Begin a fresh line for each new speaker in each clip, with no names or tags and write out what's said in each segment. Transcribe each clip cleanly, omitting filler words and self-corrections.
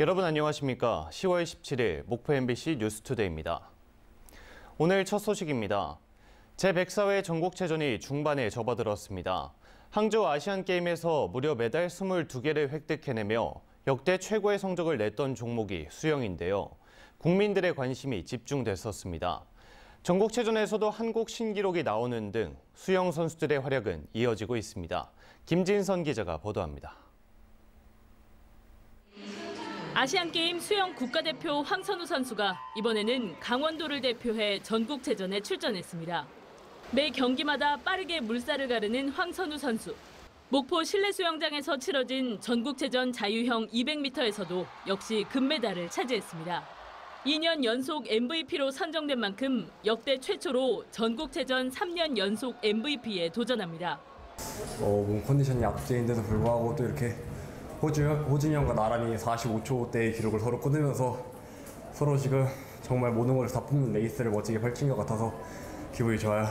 여러분 안녕하십니까? 10월 17일 목포 MBC 뉴스투데이입니다. 오늘 첫 소식입니다. 제104회 전국체전이 중반에 접어들었습니다. 항저우 아시안게임에서 무려 메달 22개를 획득해내며 역대 최고의 성적을 냈던 종목이 수영인데요. 국민들의 관심이 집중됐었습니다. 전국체전에서도 한국 신기록이 나오는 등 수영 선수들의 활약은 이어지고 있습니다. 김진선 기자가 보도합니다.
아시안게임 수영 국가대표 황선우 선수가 이번에는 강원도를 대표해 전국체전에 출전했습니다. 매 경기마다 빠르게 물살을 가르는 황선우 선수. 목포 실내수영장에서 치러진 전국체전 자유형 200m에서도 역시 금메달을 차지했습니다. 2년 연속 MVP로 선정된 만큼 역대 최초로 전국체전 3년 연속 MVP에 도전합니다.
몸 컨디션이 악재인데도 불구하고 또 이렇게 호진이 형과 나란히 45초대의 기록을 서로 끊으면서 서로 지금 정말 모든 걸 다 뿜는 레이스를 멋지게 펼친 것 같아서 기분이 좋아요.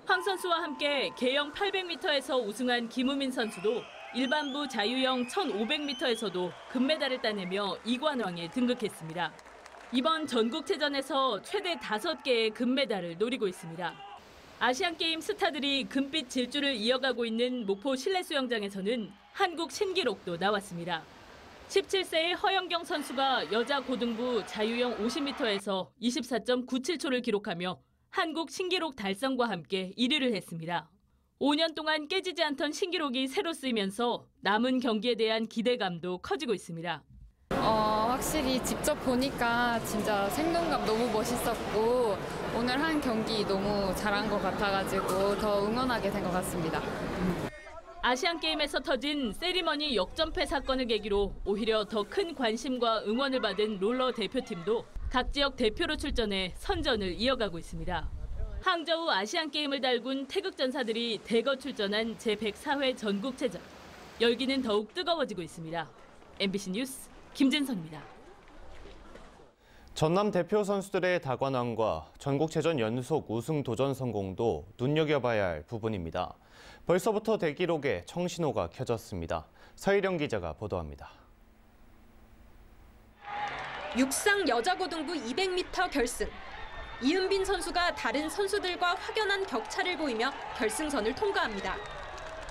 황 선수와 함께 계영 800m에서 우승한 김우민 선수도 일반부 자유형 1500m에서도 금메달을 따내며 이관왕에 등극했습니다. 이번 전국체전에서 최대 5개의 금메달을 노리고 있습니다. 아시안게임 스타들이 금빛 질주를 이어가고 있는 목포 실내수영장에서는 한국 신기록도 나왔습니다. 17세의 허영경 선수가 여자 고등부 자유형 50m에서 24.97초를 기록하며 한국 신기록 달성과 함께 1위를 했습니다. 5년 동안 깨지지 않던 신기록이 새로 쓰이면서 남은 경기에 대한 기대감도 커지고 있습니다.
확실히 직접 보니까 진짜 생동감 너무 멋있었고 오늘 한 경기 너무 잘한 것 같아가지고 더 응원하게 된 것 같습니다.
아시안게임에서 터진 세리머니 역전패 사건을 계기로 오히려 더 큰 관심과 응원을 받은 롤러 대표팀도 각 지역 대표로 출전해 선전을 이어가고 있습니다. 항저우 아시안게임을 달군 태극전사들이 대거 출전한 제104회 전국체전. 열기는 더욱 뜨거워지고 있습니다. MBC 뉴스 김진선입니다.
전남 대표 선수들의 다관왕과 전국체전 연속 우승 도전 성공도 눈여겨봐야 할 부분입니다. 벌써부터 대기록에 청신호가 켜졌습니다. 서희령 기자가 보도합니다.
육상 여자고등부 200m 결승. 이은빈 선수가 다른 선수들과 확연한 격차를 보이며 결승선을 통과합니다.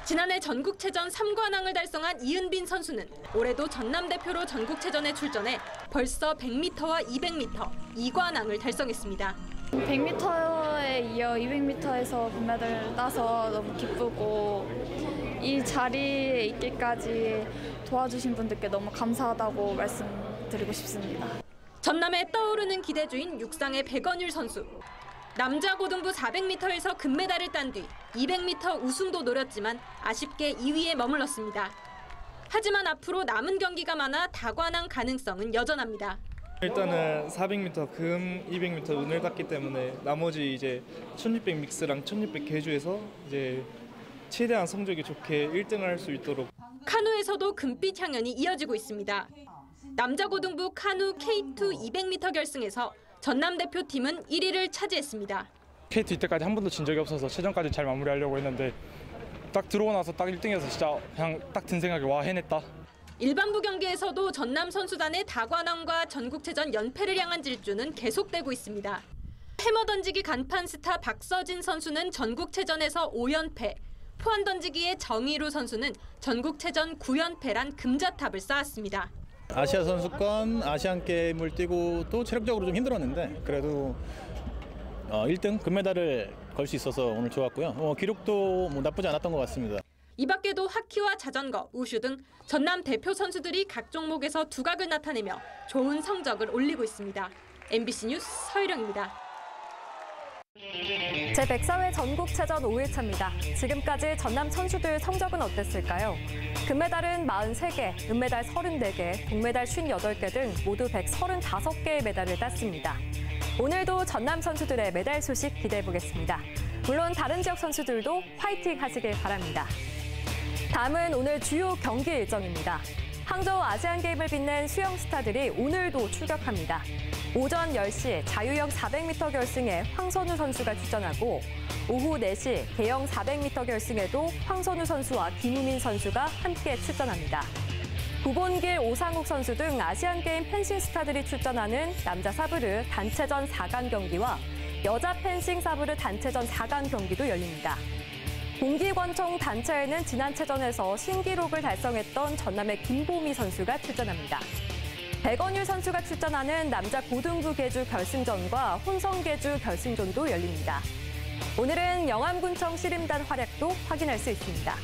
지난해 전국체전 3관왕을 달성한 이은빈 선수는 올해도 전남 대표로 전국체전에 출전해 벌써 100m와 200m 2관왕을 달성했습니다.
100m에 이어 200m에서 금메달을 따서 너무 기쁘고 이 자리에 있기까지 도와주신 분들께 너무 감사하다고 말씀드리고 싶습니다.
전남의 떠오르는 기대주인 육상의 백원율 선수. 남자 고등부 400m에서 금메달을 딴 뒤 200m 우승도 노렸지만 아쉽게 2위에 머물렀습니다. 하지만 앞으로 남은 경기가 많아 다관왕 가능성은 여전합니다.
일단은 400m 금, 200m 은을 땄기 때문에 나머지 이제 1600 믹스랑 1600 계주에서 이제 최대한 성적이 좋게 1등을 할 수 있도록.
카누에서도 금빛 향연이 이어지고 있습니다. 남자 고등부 카누 K2 200m 결승에서 전남 대표팀은 1위를 차지했습니다.
K2 이때까지 한 번도 진 적이 없어서 최전까지 잘 마무리하려고 했는데 딱 들어오고 나서 딱 1등해서 진짜 그냥 딱 든 생각이 와 해냈다.
일반부 경기에서도 전남 선수단의 다관왕과 전국체전 연패를 향한 질주는 계속되고 있습니다. 해머 던지기 간판 스타 박서진 선수는 전국체전에서 5연패, 포환 던지기의 정희루 선수는 전국체전 9연패란 금자탑을 쌓았습니다.
아시아 선수권, 아시안게임을 뛰고 또 체력적으로 좀 힘들었는데 그래도 1등 금메달을 걸 수 있어서 오늘 좋았고요. 기록도 나쁘지 않았던 것 같습니다.
이 밖에도 하키와 자전거, 우슈 등 전남 대표 선수들이 각 종목에서 두각을 나타내며 좋은 성적을 올리고 있습니다. MBC 뉴스 서희령입니다.
제104회 전국체전 5일차입니다. 지금까지 전남 선수들 성적은 어땠을까요? 금메달은 43개, 은메달 34개, 동메달 58개 등 모두 135개의 메달을 땄습니다. 오늘도 전남 선수들의 메달 소식 기대해보겠습니다. 물론 다른 지역 선수들도 화이팅 하시길 바랍니다. 다음은 오늘 주요 경기 일정입니다. 항저우 아시안게임을 빛낸 수영 스타들이 오늘도 출격합니다. 오전 10시 자유형 400m 결승에 황선우 선수가 출전하고 오후 4시 계영 400m 결승에도 황선우 선수와 김우민 선수가 함께 출전합니다. 구본길, 오상욱 선수 등 아시안게임 펜싱 스타들이 출전하는 남자 사브르 단체전 4강 경기와 여자 펜싱 사브르 단체전 4강 경기도 열립니다. 공기권총 단체에는 지난 체전에서 신기록을 달성했던 전남의 김보미 선수가 출전합니다. 백원율 선수가 출전하는 남자 고등부 계주 결승전과 혼성 계주 결승전도 열립니다. 오늘은 영암군청 씨름단 활약도 확인할 수 있습니다.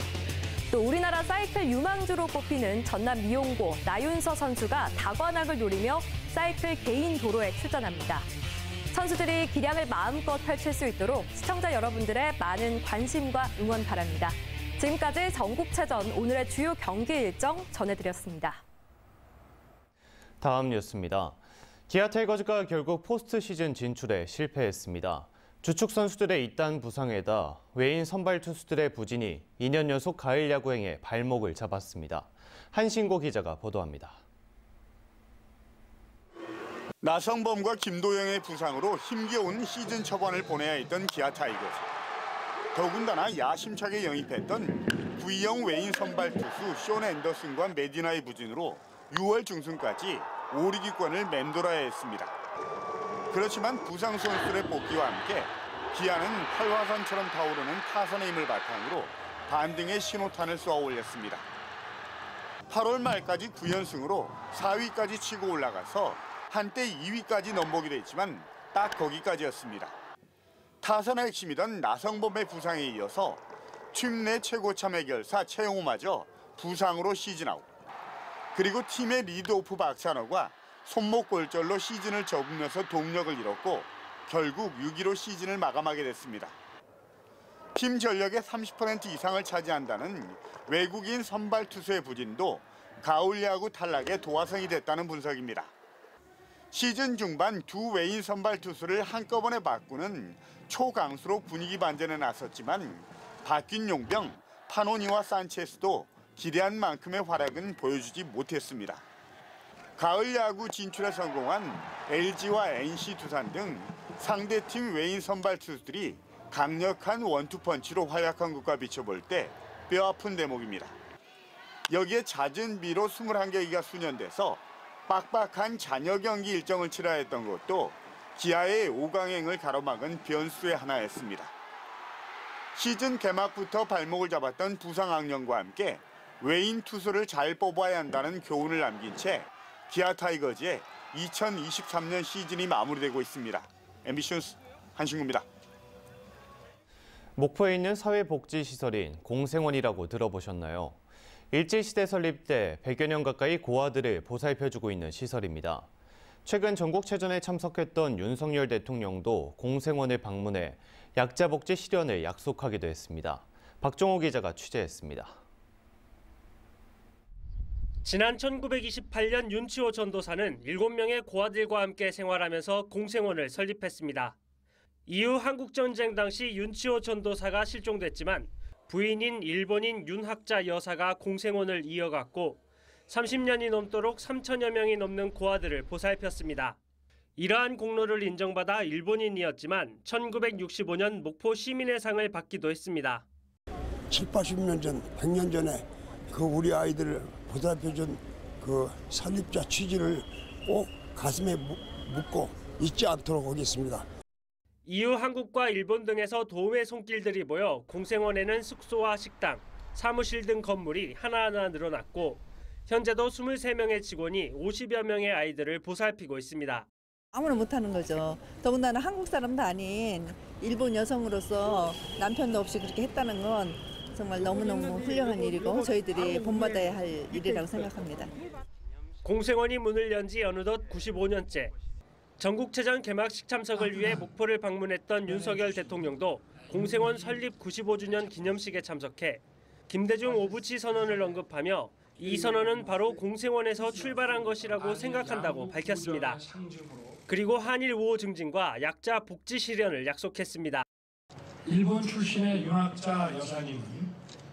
또 우리나라 사이클 유망주로 꼽히는 전남 미용고 나윤서 선수가 다관왕을 노리며 사이클 개인 도로에 출전합니다. 선수들이 기량을 마음껏 펼칠 수 있도록 시청자 여러분들의 많은 관심과 응원 바랍니다. 지금까지 전국체전 오늘의 주요 경기 일정 전해드렸습니다.
다음 뉴스입니다. 기아 타이거즈가 결국 포스트 시즌 진출에 실패했습니다. 주축 선수들의 잇단 부상에다 외인 선발 투수들의 부진이 2년 연속 가을 야구행에 발목을 잡았습니다. 한신고 기자가 보도합니다.
나성범과 김도영의 부상으로 힘겨운 시즌 초반을 보내야 했던 기아 타이거즈. 더군다나 야심차게 영입했던 구이영 외인 선발 투수 쇼 앤더슨과 메디나의 부진으로 6월 중순까지 5위기권을 맴돌아야 했습니다. 그렇지만 부상 선수들의 복귀와 함께 기아는 활화산처럼 타오르는 타선의 힘을 바탕으로 반등의 신호탄을 쏘아 올렸습니다. 8월 말까지 9연승으로 4위까지 치고 올라가서 한때 2위까지 넘보기도 했지만 딱 거기까지였습니다. 타선의 핵심이던 나성범의 부상에 이어서 팀 내 최고참 해결사 최용호마저 부상으로 시즌 아웃. 그리고 팀의 리드오프 박찬호가 손목 골절로 시즌을 접으면서 동력을 잃었고 결국 6위로 시즌을 마감하게 됐습니다. 팀 전력의 30% 이상을 차지한다는 외국인 선발 투수의 부진도 가을 야구 탈락의 도화선이 됐다는 분석입니다. 시즌 중반 두 외인 선발 투수를 한꺼번에 바꾸는 초강수로 분위기 반전에 나섰지만 바뀐 용병 파노니와 산체스도 기대한 만큼의 활약은 보여주지 못했습니다. 가을 야구 진출에 성공한 LG와 NC 두산 등 상대팀 외인 선발 투수들이 강력한 원투펀치로 활약한 것과 비춰볼 때 뼈아픈 대목입니다. 여기에 잦은 비로 21경기가 수년돼서 빡빡한 잔여 경기 일정을 치러야 했던 것도 기아의 5강행을 가로막은 변수의 하나였습니다. 시즌 개막부터 발목을 잡았던 부상 악령과 함께 외인 투수를 잘 뽑아야 한다는 교훈을 남긴 채 기아 타이거즈의 2023년 시즌이 마무리되고 있습니다. MBC 뉴스 한신구입니다.
목포에 있는 사회복지시설인 공생원이라고 들어보셨나요? 일제시대 설립 때 100여 년 가까이 고아들을 보살펴주고 있는 시설입니다. 최근 전국체전에 참석했던 윤석열 대통령도 공생원을 방문해 약자 복지 실현을 약속하기도 했습니다. 박종호 기자가 취재했습니다.
지난 1928년 윤치호 전도사는 7명의 고아들과 함께 생활하면서 공생원을 설립했습니다. 이후 한국전쟁 당시 윤치호 전도사가 실종됐지만 부인인 일본인 윤학자 여사가 공생원을 이어갔고 30년이 넘도록 3천여 명이 넘는 고아들을 보살폈습니다. 이러한 공로를 인정받아 일본인이었지만 1965년 목포 시민의 상을 받기도 했습니다.
7, 80년 전, 100년 전에 그 우리 아이들을 보살펴준 그 설립자 취지를 꼭 가슴에 묻고 잊지 않도록 하겠습니다.
이후 한국과 일본 등에서 도움의 손길들이 모여 공생원에는 숙소와 식당, 사무실 등 건물이 하나하나 늘어났고 현재도 23명의 직원이 50여 명의 아이들을 보살피고 있습니다.
아무나 못하는 거죠. 더군다나 한국 사람도 아닌 일본 여성으로서 남편도 없이 그렇게 했다는 건 정말 너무너무 훌륭한 일이고 저희들이 본받아야 할 일이라고 생각합니다.
공생원이 문을 연 지 어느덧 95년째. 전국체전 개막식 참석을 위해 목포를 방문했던 윤석열 대통령도 공생원 설립 95주년 기념식에 참석해 김대중 오부치 선언을 언급하며 이 선언은 바로 공생원에서 출발한 것이라고 생각한다고 밝혔습니다. 그리고 한일 우호 증진과 약자 복지 실현을 약속했습니다.
일본 출신의 윤학자 여사님은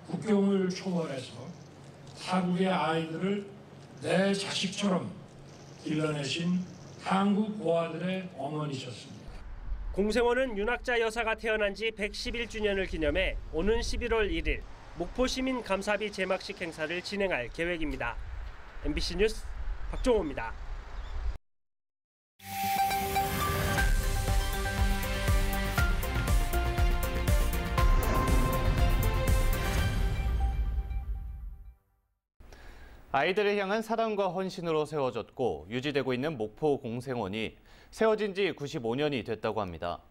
국경을 초월해서 타국의 아이들을 내 자식처럼 길러내신 한국 고아들의 어머니셨습니다.
공생원은 윤학자 여사가 태어난 지 111주년을 기념해 오는 11월 1일 목포 시민 감사비 제막식 행사를 진행할 계획입니다. MBC 뉴스 박종호입니다.
아이들을 향한 사랑과 헌신으로 세워졌고 유지되고 있는 목포 공생원이 세워진 지 95년이 됐다고 합니다.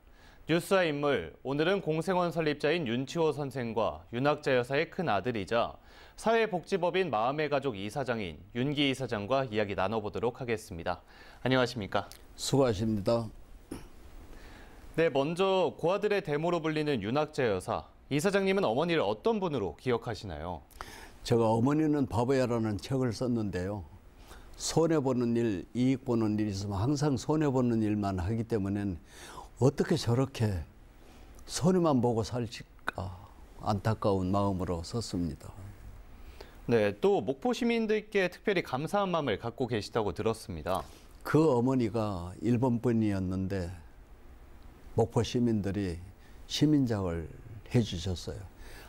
뉴스와 인물, 오늘은 공생원 설립자인 윤치호 선생과 윤학자 여사의 큰 아들이자 사회복지법인 마음의 가족 이사장인 윤기 이사장과 이야기 나눠보도록 하겠습니다. 안녕하십니까?
수고하십니다.
네, 먼저 고아들의 대모로 불리는 윤학자 여사. 이사장님은 어머니를 어떤 분으로 기억하시나요?
제가 어머니는 바보야라는 책을 썼는데요. 손해보는 일, 이익 보는 일이 있으면 항상 손해보는 일만 하기 때문에 어떻게 저렇게 손해만 보고 살까 안타까운 마음으로 썼습니다.
네, 또 목포 시민들께 특별히 감사한 마음을 갖고 계시다고 들었습니다.
그 어머니가 일본 분이었는데 목포 시민들이 시민장을 해주셨어요.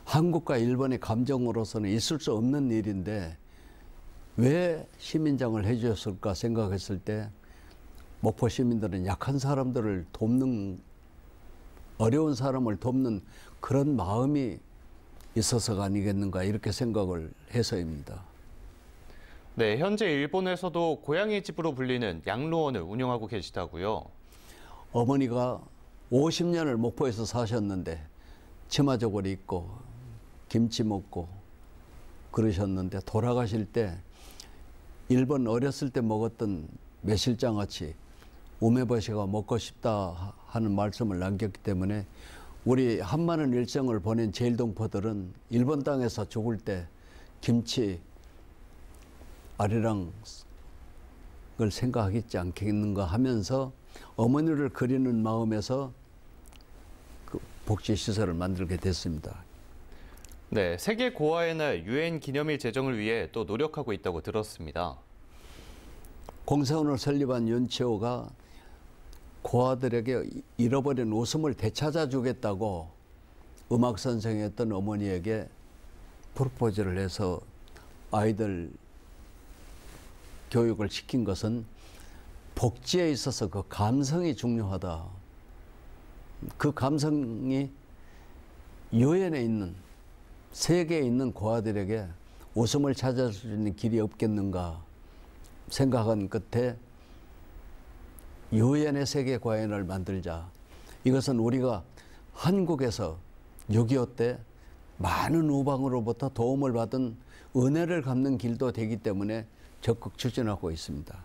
한국과 일본의 감정으로서는 있을 수 없는 일인데 왜 시민장을 해주셨을까 생각했을 때 목포 시민들은 약한 사람들을 돕는, 어려운 사람을 돕는 그런 마음이 있어서가 아니겠는가 이렇게 생각을 해서입니다.
네, 현재 일본에서도 고향의 집으로 불리는 양로원을 운영하고 계시다고요?
어머니가 50년을 목포에서 사셨는데 치마저고리 입고 김치 먹고 그러셨는데 돌아가실 때 일본 어렸을 때 먹었던 매실장아찌 우메보시가 먹고 싶다 하는 말씀을 남겼기 때문에 우리 한많은 일생을 보낸 제일동포들은 일본 땅에서 죽을 때 김치 아리랑을 생각하겠지 않겠는가 하면서 어머니를 그리는 마음에서 그 복지시설을 만들게 됐습니다.
네, 세계 고아의 날 UN 기념일 제정을 위해 또 노력하고 있다고 들었습니다.
공생원을 설립한 윤치호가 고아들에게 잃어버린 웃음을 되찾아주겠다고 음악 선생이었던 어머니에게 프로포즈를 해서 아이들 교육을 시킨 것은 복지에 있어서 그 감성이 중요하다. 그 감성이 유엔에 있는 세계에 있는 고아들에게 웃음을 찾아줄 수 있는 길이 없겠는가 생각한 끝에 유엔의 세계 고아연을 만들자. 이것은 우리가 한국에서 6.25 때 많은 우방으로부터 도움을 받은 은혜를 갚는 길도 되기 때문에 적극 추진하고 있습니다.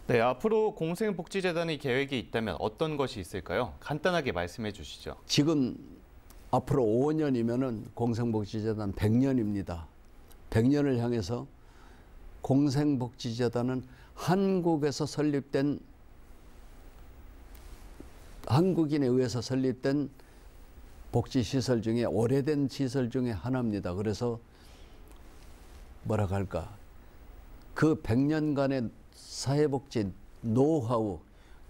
네, 앞으로 공생복지재단의 계획이 있다면 어떤 것이 있을까요? 간단하게 말씀해 주시죠.
지금 앞으로 5년이면은 공생복지재단 100년입니다. 100년을 향해서 공생복지재단은 한국에서 설립된 한국인에 의해서 설립된 복지시설 중에 오래된 시설 중에 하나입니다. 그래서 뭐라고 할까? 그 100년간의 사회복지 노하우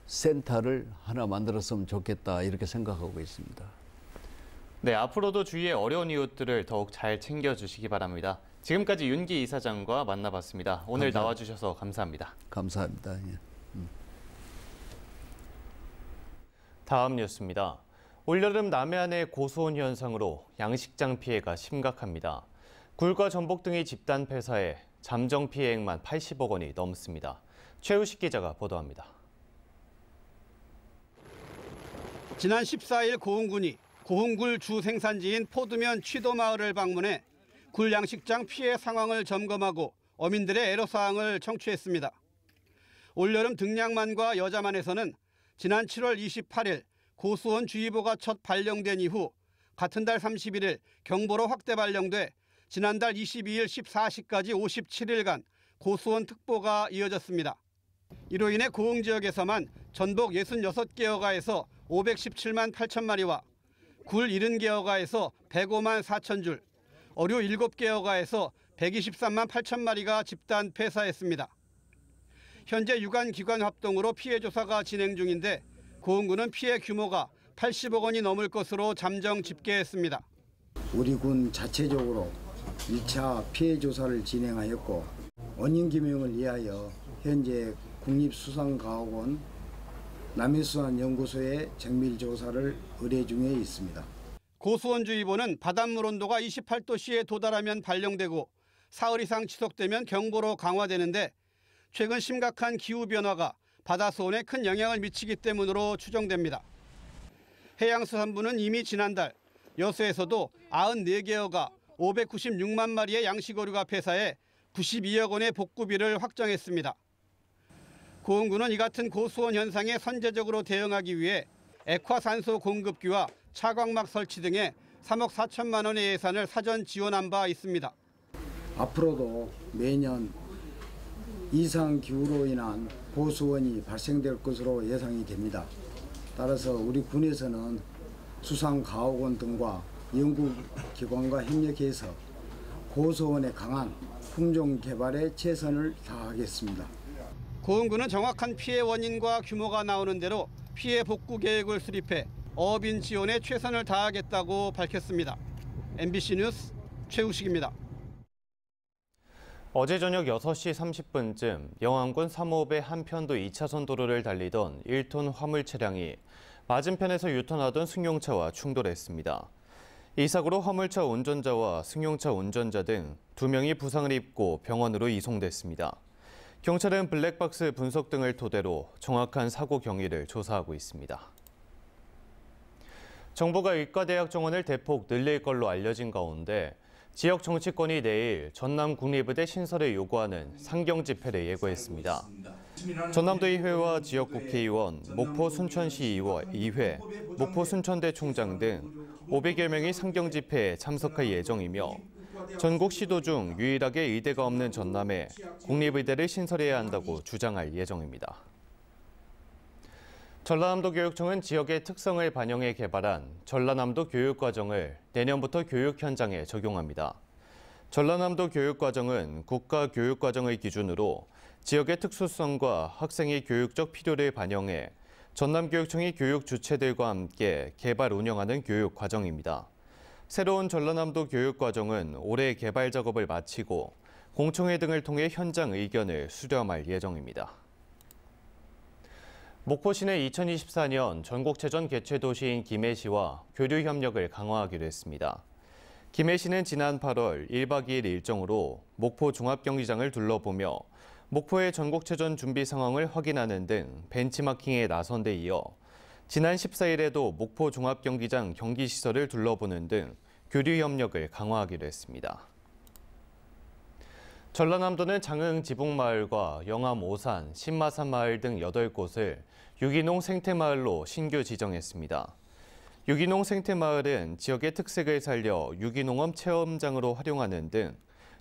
센터를 하나 만들었으면 좋겠다 이렇게 생각하고 있습니다.
네, 앞으로도 주위의 어려운 이웃들을 더욱 잘 챙겨주시기 바랍니다. 지금까지 윤기 이사장과 만나봤습니다. 오늘
감사합니다.
나와주셔서 감사합니다.
감사합니다. 예.
다음 뉴스입니다. 올여름 남해안의 고수온 현상으로 양식장 피해가 심각합니다. 굴과 전복 등이 집단 폐사해 잠정 피해액만 80억 원이 넘습니다. 최우식 기자가 보도합니다.
지난 14일 고흥군이 고흥굴 주 생산지인 포두면 취도마을을 방문해 굴 양식장 피해 상황을 점검하고 어민들의 애로사항을 청취했습니다. 올여름 등량만과 여자만에서는 지난 7월 28일 고수온 주의보가 첫 발령된 이후 같은 달 31일 경보로 확대 발령돼 지난달 22일 14시까지 57일간 고수온 특보가 이어졌습니다. 이로 인해 고흥 지역에서만 전복 66개 어가에서 517만 8천 마리와 굴 70개 어가에서 105만 4천 줄, 어류 7개 어가에서 123만 8천 마리가 집단 폐사했습니다. 현재 유관기관 합동으로 피해 조사가 진행 중인데 고흥군은 피해 규모가 80억 원이 넘을 것으로 잠정 집계했습니다.
우리 군 자체적으로 1차 피해 조사를 진행하였고 원인 규명을 위하여 현재 국립수산과학원 남해수산연구소에 정밀조사를 의뢰 중에 있습니다.
고수온주의보는 바닷물 온도가 28도씨에 도달하면 발령되고 사흘 이상 지속되면 경보로 강화되는데 최근 심각한 기후변화가 바다수온에 큰 영향을 미치기 때문으로 추정됩니다. 해양수산부는 이미 지난달 여수에서도 94개어가 596만 마리의 양식어류가 폐사해 92억 원의 복구비를 확정했습니다. 고흥군은 이 같은 고수온 현상에 선제적으로 대응하기 위해 액화산소 공급기와 차광막 설치 등의 3억 4천만 원의 예산을 사전 지원한 바 있습니다.
앞으로도 매년 이상 기후로 인한 고수온이 발생될 것으로 예상이 됩니다. 따라서 우리 군에서는 수산과학원 등과 연구기관과 협력해서 고수온에 강한 품종 개발에 최선을 다하겠습니다.
고흥군은 정확한 피해 원인과 규모가 나오는 대로 피해 복구 계획을 수립해 어업인 지원에 최선을 다하겠다고 밝혔습니다. MBC 뉴스 최우식입니다.
어제 저녁 6시 30분쯤 영암군 삼호읍의 한편도 2차선 도로를 달리던 1톤 화물 차량이 맞은편에서 유턴하던 승용차와 충돌했습니다. 이 사고로 화물차 운전자와 승용차 운전자 등 2명이 부상을 입고 병원으로 이송됐습니다. 경찰은 블랙박스 분석 등을 토대로 정확한 사고 경위를 조사하고 있습니다. 정부가 의과대학 정원을 대폭 늘릴 걸로 알려진 가운데 지역 정치권이 내일 전남 국립의대 신설을 요구하는 상경 집회를 예고했습니다. 전남도의회와 지역 국회의원, 목포 순천시 이회, 목포 순천대 총장 등 500여 명이 상경 집회에 참석할 예정이며 전국 시도 중 유일하게 의대가 없는 전남에 국립의대를 신설해야 한다고 주장할 예정입니다. 전라남도 교육청은 지역의 특성을 반영해 개발한 전라남도 교육과정을 내년부터 교육 현장에 적용합니다. 전라남도 교육과정은 국가교육과정의 기준으로 지역의 특수성과 학생의 교육적 필요를 반영해 전남교육청이 교육 주체들과 함께 개발 운영하는 교육과정입니다. 새로운 전라남도 교육과정은 올해 개발 작업을 마치고 공청회 등을 통해 현장 의견을 수렴할 예정입니다. 목포시는 2024년 전국체전 개최 도시인 김해시와 교류 협력을 강화하기로 했습니다. 김해시는 지난 8월 1박 2일 일정으로 목포 종합경기장을 둘러보며 목포의 전국체전 준비 상황을 확인하는 등 벤치마킹에 나선 데 이어 지난 14일에도 목포 종합경기장 경기시설을 둘러보는 등 교류 협력을 강화하기로 했습니다. 전라남도는 장흥 지붕마을과 영암 오산, 신마산 마을 등 8곳을 유기농 생태마을로 신규 지정했습니다. 유기농 생태마을은 지역의 특색을 살려 유기농업 체험장으로 활용하는 등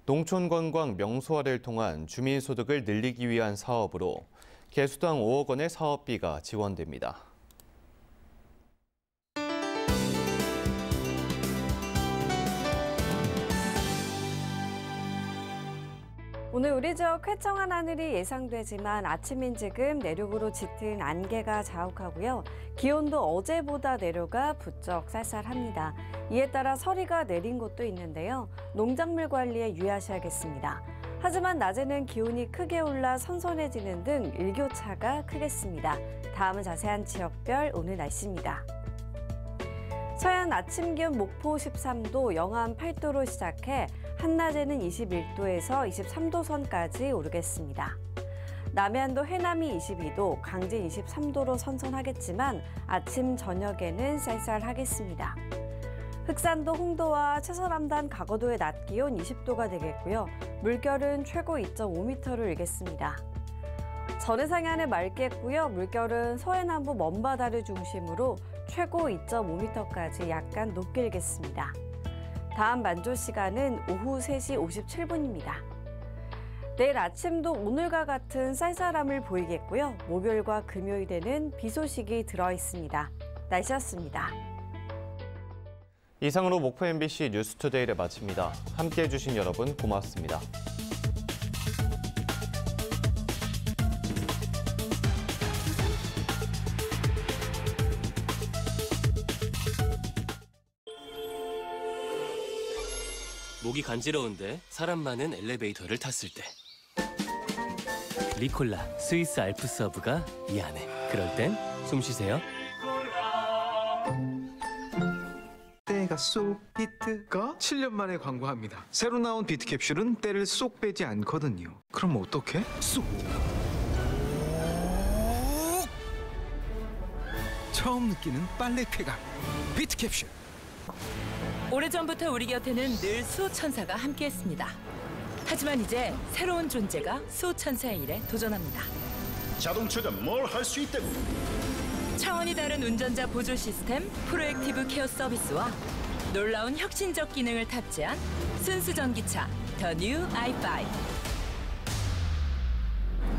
농촌 관광 명소화를 통한 주민 소득을 늘리기 위한 사업으로 개수당 5억 원의 사업비가 지원됩니다.
오늘 우리 지역 쾌청한 하늘이 예상되지만 아침인 지금 내륙으로 짙은 안개가 자욱하고요. 기온도 어제보다 내려가 부쩍 쌀쌀합니다. 이에 따라 서리가 내린 곳도 있는데요. 농작물 관리에 유의하셔야겠습니다. 하지만 낮에는 기온이 크게 올라 선선해지는 등 일교차가 크겠습니다. 다음은 자세한 지역별 오늘 날씨입니다. 서해안 아침 기온 목포 13도, 영암 8도로 시작해 한낮에는 21도에서 23도 선까지 오르겠습니다. 남해안도 해남이 22도, 강진 23도로 선선하겠지만 아침, 저녁에는 쌀쌀하겠습니다. 흑산도 홍도와 채설암단 가거도의 낮 기온 20도가 되겠고요. 물결은 최고 2.5m를 일겠습니다. 전해상해안은 맑겠고요. 물결은 서해남부 먼바다를 중심으로 최고 2.5m까지 약간 높게 일겠습니다. 다음 만조 시간은 오후 3시 57분입니다. 내일 아침도 오늘과 같은 쌀쌀함을 보이겠고요. 목요일과 금요일에는 비 소식이 들어있습니다. 날씨였습니다.
이상으로 목포 MBC 뉴스투데이를 마칩니다. 함께해 주신 여러분 고맙습니다.
목이 간지러운데 사람 많은 엘리베이터를 탔을 때 리콜라 스위스 알프스 허브가 이 안에. 그럴 땐 숨 쉬세요.
때가 쏙 비트가 7년 만에 광고합니다. 새로 나온 비트 캡슐은 때를 쏙 빼지 않거든요. 그럼 어떻게? 쏙! 처음 느끼는 빨래 쾌감. 비트 캡슐.
오래전부터 우리 곁에는 늘 수호천사가 함께했습니다. 하지만 이제 새로운 존재가 수호천사의 일에 도전합니다.
자동차가 뭘 할 수 있다고?
차원이 다른 운전자 보조 시스템 프로액티브 케어 서비스와 놀라운 혁신적 기능을 탑재한 순수 전기차 더 뉴 i5.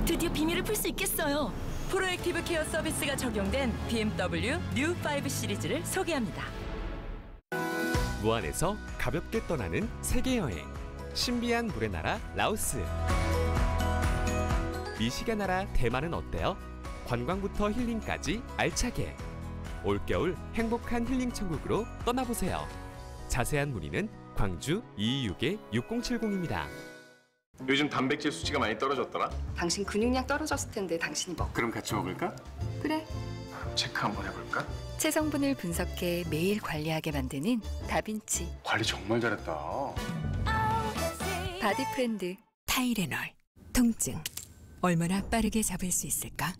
드디어 비밀을 풀 수 있겠어요. 프로액티브 케어 서비스가 적용된 BMW 뉴 5 시리즈를 소개합니다.
무안에서 가볍게 떠나는 세계 여행. 신비한 물의 나라 라오스. 미식의 나라 대만은 어때요? 관광부터 힐링까지 알차게. 올겨울 행복한 힐링 천국으로 떠나보세요. 자세한 문의는 광주 226-6070입니다.
요즘 단백질 수치가 많이 떨어졌더라?
당신 근육량 떨어졌을 텐데 당신이 먹어.
그럼 같이 먹을까?
그래.
체크 한번 해볼까?
체성분을 분석해 매일 관리하게 만드는 다빈치.
관리 정말 잘했다.
바디프렌드. 타이레놀. 통증 얼마나 빠르게 잡을 수 있을까?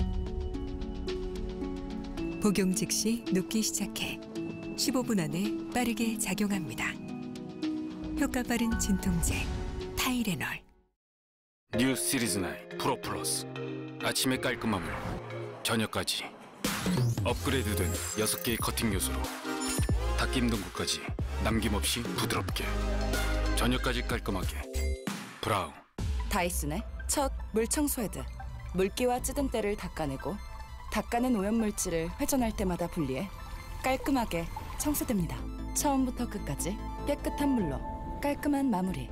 복용 즉시 눕기 시작해 15분 안에 빠르게 작용합니다. 효과 빠른 진통제 타이레놀.
뉴 시리즈 9 프로 플러스. 아침의 깔끔함을 저녁까지 업그레이드된 6개의 커팅 요소로 닿기 힘든 곳까지 남김없이 부드럽게 저녁까지 깔끔하게 브라운.
다이슨의 첫 물청소 헤드. 물기와 찌든 때를 닦아내고 닦아낸 오염물질을 회전할 때마다 분리해 깔끔하게 청소됩니다. 처음부터 끝까지 깨끗한 물로 깔끔한 마무리.